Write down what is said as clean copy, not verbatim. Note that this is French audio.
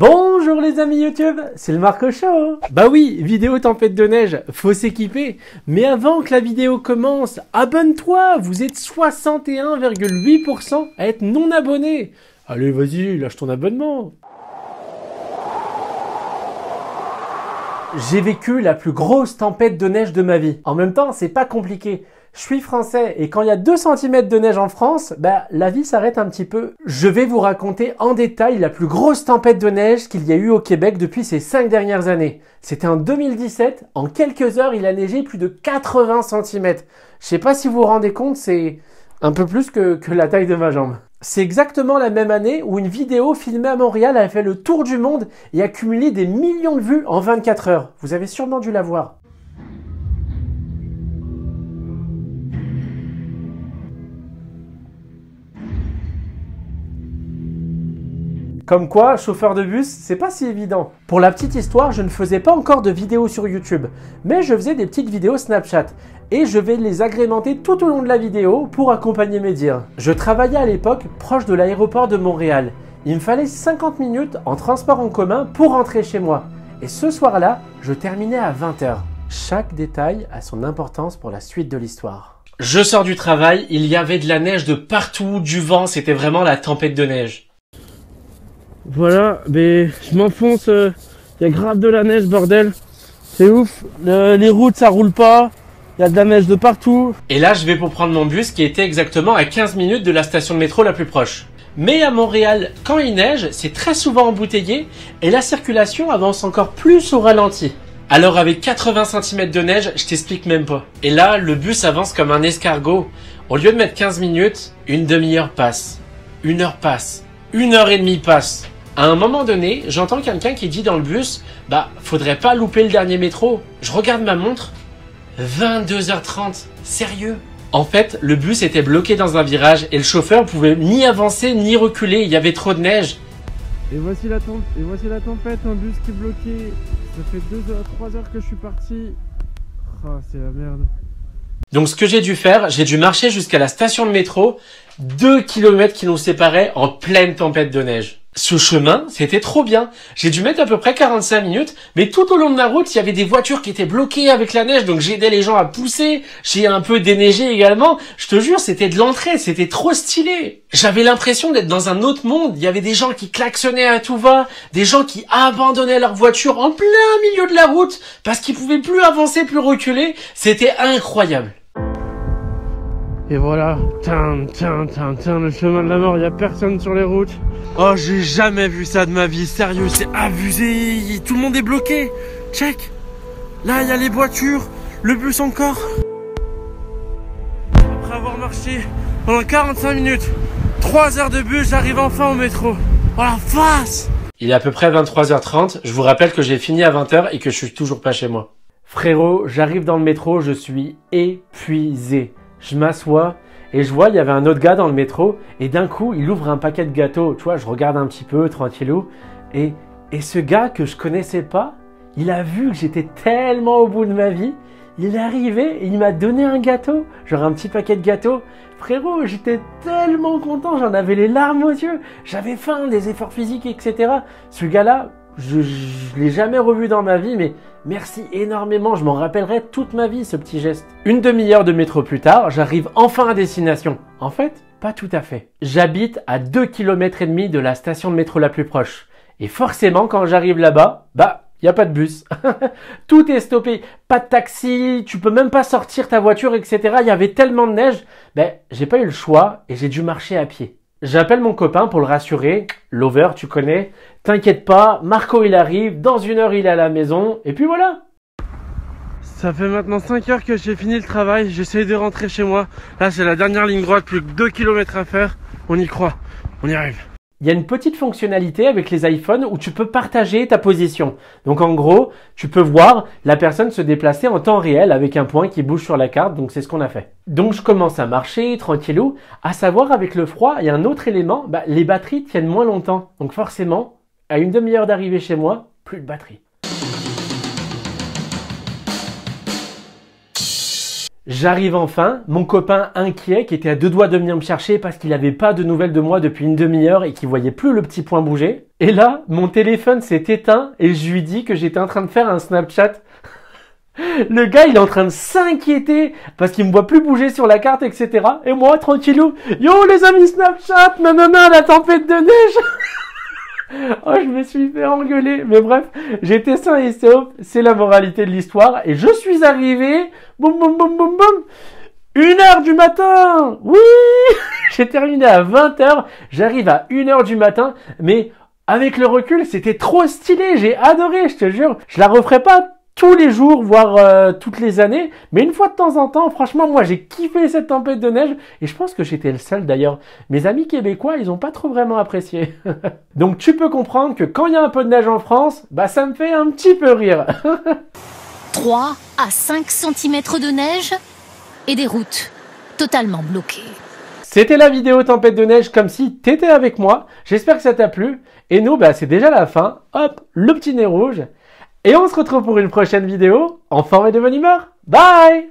Bonjour les amis YouTube, c'est le Marco Show. Bah oui, vidéo tempête de neige, faut s'équiper. Mais avant que la vidéo commence, abonne-toi, vous êtes 61,8% à être non abonné. Allez vas-y, lâche ton abonnement. J'ai vécu la plus grosse tempête de neige de ma vie. En même temps, c'est pas compliqué. Je suis français et quand il y a 2 cm de neige en France, bah la vie s'arrête un petit peu. Je vais vous raconter en détail la plus grosse tempête de neige qu'il y a eu au Québec depuis ces 5 dernières années. C'était en 2017, en quelques heures il a neigé plus de 80 cm. Je sais pas si vous vous rendez compte, c'est un peu plus que la taille de ma jambe. C'est exactement la même année où une vidéo filmée à Montréal a fait le tour du monde et a cumulé des millions de vues en 24 heures. Vous avez sûrement dû la voir. Comme quoi, chauffeur de bus, c'est pas si évident. Pour la petite histoire, je ne faisais pas encore de vidéos sur YouTube, mais je faisais des petites vidéos Snapchat. Et je vais les agrémenter tout au long de la vidéo pour accompagner mes dires. Je travaillais à l'époque proche de l'aéroport de Montréal. Il me fallait 50 minutes en transport en commun pour rentrer chez moi. Et ce soir-là, je terminais à 20 h. Chaque détail a son importance pour la suite de l'histoire. Je sors du travail, il y avait de la neige de partout, du vent, c'était vraiment la tempête de neige. Voilà, mais je m'enfonce, il y a grave de la neige, bordel. C'est ouf, les routes ça roule pas, il y a de la neige de partout. Et là, je vais pour prendre mon bus qui était exactement à 15 minutes de la station de métro la plus proche. Mais à Montréal, quand il neige, c'est très souvent embouteillé et la circulation avance encore plus au ralenti. Alors avec 80 cm de neige, je t'explique même pas. Et là, le bus avance comme un escargot. Au lieu de mettre 15 minutes, une demi-heure passe. 1 heure passe. 1 heure et demie passe. À un moment donné, j'entends quelqu'un qui dit dans le bus « Bah, faudrait pas louper le dernier métro. » Je regarde ma montre. 22h30. Sérieux? En fait, le bus était bloqué dans un virage et le chauffeur pouvait ni avancer ni reculer. Il y avait trop de neige. Et voici la tempête, un bus qui est bloqué. Ça fait 3 heures que je suis parti. Ah, c'est la merde. Donc ce que j'ai dû faire, j'ai dû marcher jusqu'à la station de métro. 2 km qui nous séparaient en pleine tempête de neige. Ce chemin, c'était trop bien. J'ai dû mettre à peu près 45 minutes, mais tout au long de la route, il y avait des voitures qui étaient bloquées avec la neige, donc j'aidais les gens à pousser. J'ai un peu déneigé également. Je te jure, c'était de l'entrée, c'était trop stylé. J'avais l'impression d'être dans un autre monde. Il y avait des gens qui klaxonnaient à tout va, des gens qui abandonnaient leur voiture en plein milieu de la route parce qu'ils pouvaient plus avancer, plus reculer. C'était incroyable. Et voilà, le chemin de la mort, il n'y a personne sur les routes. Oh, j'ai jamais vu ça de ma vie, sérieux, c'est abusé. Tout le monde est bloqué. Check. Là, il y a les voitures, le bus encore. Après avoir marché pendant 45 minutes, 3 heures de bus, j'arrive enfin au métro. Oh la face! Il est à peu près 23h30. Je vous rappelle que j'ai fini à 20 h et que je suis toujours pas chez moi. Frérot, j'arrive dans le métro, je suis épuisé. Je m'assois et je vois il y avait un autre gars dans le métro et d'un coup il ouvre un paquet de gâteaux. Tu vois, je regarde un petit peu tranquillou et ce gars que je connaissais pas, il a vu que j'étais tellement au bout de ma vie. Il est arrivé et il m'a donné un gâteau, genre un petit paquet de gâteaux. Frérot, j'étais tellement content, j'en avais les larmes aux yeux. J'avais faim, des efforts physiques, etc. Ce gars-là, je l'ai jamais revu dans ma vie, mais merci énormément, je m'en rappellerai toute ma vie ce petit geste. Une demi-heure de métro plus tard, j'arrive enfin à destination. En fait, pas tout à fait. J'habite à 2,5 km de la station de métro la plus proche. Et forcément, quand j'arrive là-bas, y a pas de bus. Tout est stoppé. Pas de taxi, tu peux même pas sortir ta voiture, etc. Il y avait tellement de neige. J'ai pas eu le choix et j'ai dû marcher à pied. J'appelle mon copain pour le rassurer. Lover, tu connais. T'inquiète pas, Marco il arrive, dans 1 heure il est à la maison, et puis voilà. Ça fait maintenant 5 heures que j'ai fini le travail, j'essaie de rentrer chez moi. Là c'est la dernière ligne droite, plus que 2 km à faire. On y croit, on y arrive. Il y a une petite fonctionnalité avec les iPhones où tu peux partager ta position. Donc en gros, tu peux voir la personne se déplacer en temps réel avec un point qui bouge sur la carte. Donc c'est ce qu'on a fait. Donc je commence à marcher tranquillou. À savoir avec le froid, il y a un autre élément, les batteries tiennent moins longtemps. Donc forcément, à une demi-heure d'arrivée chez moi, plus de batterie. J'arrive enfin, mon copain inquiet qui était à deux doigts de venir me chercher parce qu'il n'avait pas de nouvelles de moi depuis une demi-heure et qu'il voyait plus le petit point bouger. Et là, mon téléphone s'est éteint et je lui dis que j'étais en train de faire un Snapchat. Le gars, il est en train de s'inquiéter parce qu'il me voit plus bouger sur la carte, etc. Et moi, tranquillou, yo les amis Snapchat, nanana, la tempête de neige. Oh, je me suis fait engueuler. Mais bref, j'étais sain et sauf, c'est la moralité de l'histoire. Et je suis arrivé, boum boum boum boum boum, 1h du matin. Oui. J'ai terminé à 20h, j'arrive à 1h du matin, mais avec le recul, c'était trop stylé, j'ai adoré, je te jure. Je la referai pas tous les jours, voire toutes les années, mais une fois de temps en temps, franchement, moi j'ai kiffé cette tempête de neige, et je pense que j'étais le seul d'ailleurs. Mes amis québécois, ils ont pas trop vraiment apprécié. Donc tu peux comprendre que quand il y a un peu de neige en France, bah ça me fait un petit peu rire. 3 à 5 cm de neige et des routes totalement bloquées. C'était la vidéo tempête de neige comme si t'étais avec moi. J'espère que ça t'a plu. Et nous, bah c'est déjà la fin. Hop, le petit nez rouge. Et on se retrouve pour une prochaine vidéo en forme et de bonne humeur. Bye!